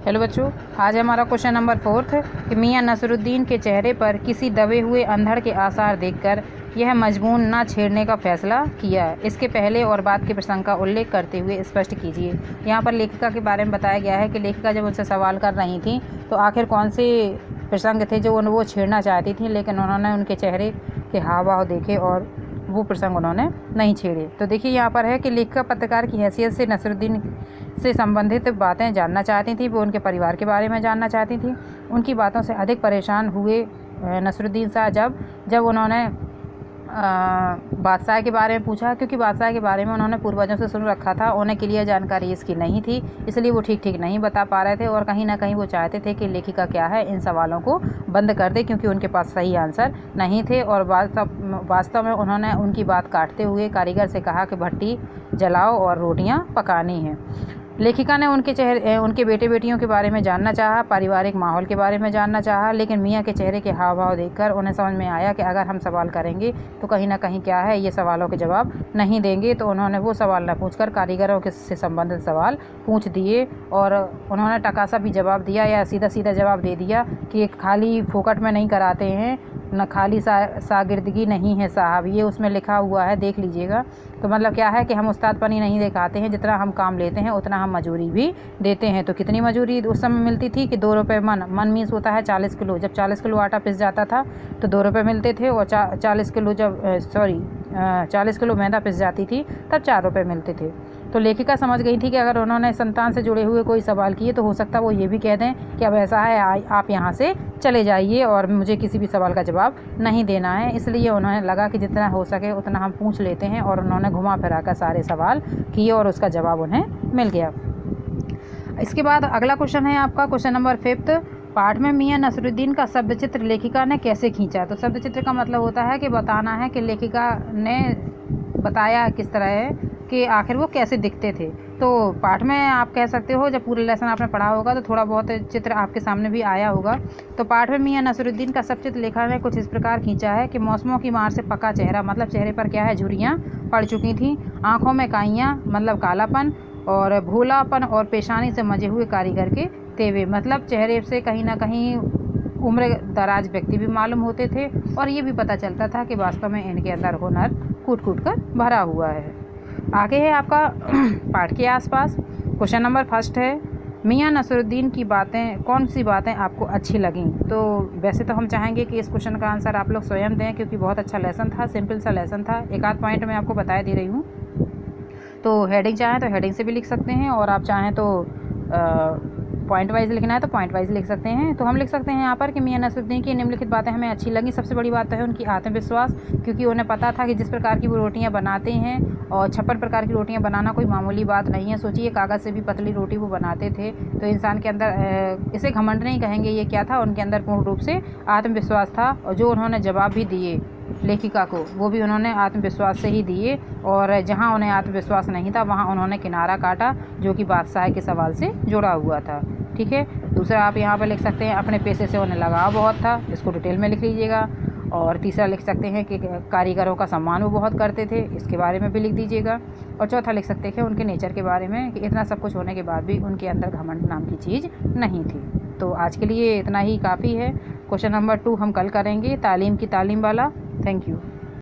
Hello बच्चों, आज हमारा क्वेश्चन नंबर 4 है कि मियां नसरुद्दीन के चेहरे पर किसी दबे हुए अंधड़ के आसार देखकर यह मजमून ना छेड़ने का फैसला किया। इसके पहले और बाद के प्रसंग का उल्लेख करते हुए स्पष्ट कीजिए। यहाँ पर लेखिका के बारे में बताया गया है कि लेखिका जब उनसे सवाल कर रही थी तो आखिर कौन से प्रसंग थे जो वो छेड़ना चाहती थी, लेकिन उन्होंने उनके चेहरे के हाव भाव देखे और वो प्रसंग उन्होंने नहीं छेड़े। तो देखिए यहाँ पर है कि लेखिका पत्रकार की हैसियत से नसरुद्दीन से संबंधित बातें जानना चाहती थी, वो उनके परिवार के बारे में जानना चाहती थी। उनकी बातों से अधिक परेशान हुए नसरुद्दीन शाह जब उन्होंने बादशाह के बारे में पूछा, क्योंकि बादशाह के बारे में उन्होंने पूर्वजों से सुन रखा था। उन्हें क्लियर जानकारी इसकी नहीं थी, इसलिए वो ठीक नहीं बता पा रहे थे और कहीं ना कहीं वो चाहते थे कि लेखिका क्या है इन सवालों को बंद कर दे, क्योंकि उनके पास सही आंसर नहीं थे। और वास्तव में उन्होंने उनकी बात काटते हुए कारीगर से कहा कि भट्टी जलाओ और रोटियां पकानी हैं। लेखिका ने उनके बेटे बेटियों के बारे में जानना चाहा, पारिवारिक माहौल के बारे में जानना चाहा, लेकिन मियाँ के चेहरे के हाव भाव देखकर उन्हें समझ में आया कि अगर हम सवाल करेंगे तो कहीं ना कहीं क्या है ये सवालों के जवाब नहीं देंगे। तो उन्होंने वो सवाल न पूछकर कारीगरों से संबंधित सवाल पूछ दिए और उन्होंने टकासा भी जवाब दिया या सीधा जवाब दे दिया कि खाली फोकट में नहीं कराते हैं, न खाली शागिर्दगी नहीं है साहब, ये उसमें लिखा हुआ है, देख लीजिएगा। तो मतलब क्या है कि हम उस्तादपनी नहीं दिखाते हैं, जितना हम काम लेते हैं उतना हम मजूरी भी देते हैं। तो कितनी मजूरी उस समय मिलती थी कि 2 रुपये मन मीन्स होता है 40 किलो। जब 40 किलो आटा पिस जाता था तो 2 रुपये मिलते थे, और 40 किलो मैदा पिस जाती थी तब 4 रुपये मिलते थे। तो लेखिका समझ गई थी कि अगर उन्होंने संतान से जुड़े हुए कोई सवाल किए तो हो सकता है वो ये भी कह दें कि अब ऐसा है आप यहाँ से चले जाइए और मुझे किसी भी सवाल का जवाब नहीं देना है। इसलिए उन्होंने लगा कि जितना हो सके उतना हम पूछ लेते हैं, और उन्होंने घुमा फिरा कर सारे सवाल किए और उसका जवाब उन्हें मिल गया। इसके बाद अगला क्वेश्चन है आपका क्वेश्चन नंबर 5 पाठ में मियां नसरुद्दीन का शब्द चित्र लेखिका ने कैसे खींचा। तो शब्द चित्र का मतलब होता है कि बताना है कि लेखिका ने बताया किस तरह है कि आखिर वो कैसे दिखते थे। तो पाठ में आप कह सकते हो जब पूरा लेसन आपने पढ़ा होगा तो थोड़ा बहुत चित्र आपके सामने भी आया होगा। तो पाठ में मियां नसरुद्दीन का शब्द चित्र लेखा ने कुछ इस प्रकार खींचा है कि मौसमों की मार से पका चेहरा, मतलब चेहरे पर क्या है झुर्रियाँ पड़ चुकी थी, आँखों में काइयाँ मतलब कालापन और भोलापन, और पेशानी से मजे हुए कारीगर के तेवे, मतलब चेहरे से कहीं ना कहीं उम्र दराज व्यक्ति भी मालूम होते थे और ये भी पता चलता था कि वास्तव में इनके अंदर हुनर कूट कर भरा हुआ है। आगे है आपका पाठ के आसपास क्वेश्चन नंबर 1 है मियां नसरुद्दीन की बातें, कौन सी बातें आपको अच्छी लगीं। तो वैसे तो हम चाहेंगे कि इस क्वेश्चन का आंसर आप लोग स्वयं दें, क्योंकि बहुत अच्छा लेसन था, सिंपल सा लेसन था। एक आध पॉइंट मैं आपको बता दे रही हूँ। तो हेडिंग चाहें तो हेडिंग से भी लिख सकते हैं, और आप चाहें तो पॉइंट वाइज लिखना है तो पॉइंट वाइज लिख सकते हैं। तो हम लिख सकते हैं यहाँ पर कि मियां नसरुद्दीन की निम्नलिखित बातें हमें अच्छी लगी। सबसे बड़ी बात तो है उनकी आत्मविश्वास, क्योंकि उन्हें पता था कि जिस प्रकार की वो रोटियाँ बनाते हैं, और 56 प्रकार की रोटियाँ बनाना कोई मामूली बात नहीं है। सोचिए कागज़ से भी पतली रोटी वो बनाते थे। तो इंसान के अंदर इसे घमंड नहीं कहेंगे, ये क्या था, उनके अंदर पूर्ण रूप से आत्मविश्वास था। और जो उन्होंने जवाब भी दिए लेखिका को, वो भी उन्होंने आत्मविश्वास से ही दिए, और जहाँ उन्हें आत्मविश्वास नहीं था वहाँ उन्होंने किनारा काटा, जो कि बादशाह के सवाल से जुड़ा हुआ था। ठीक है। दूसरा आप यहाँ पर लिख सकते हैं अपने पेशे से उन्हें लगाव बहुत था, इसको डिटेल में लिख लीजिएगा। और तीसरा लिख सकते हैं कि कारीगरों का सम्मान वो बहुत करते थे, इसके बारे में भी लिख दीजिएगा। और चौथा लिख सकते हैं कि उनके नेचर के बारे में कि इतना सब कुछ होने के बाद भी उनके अंदर घमंड नाम की चीज़ नहीं थी। तो आज के लिए इतना ही काफ़ी है। क्वेश्चन नंबर 2 हम कल करेंगे, तालीम की तालीम वाला। Thank you.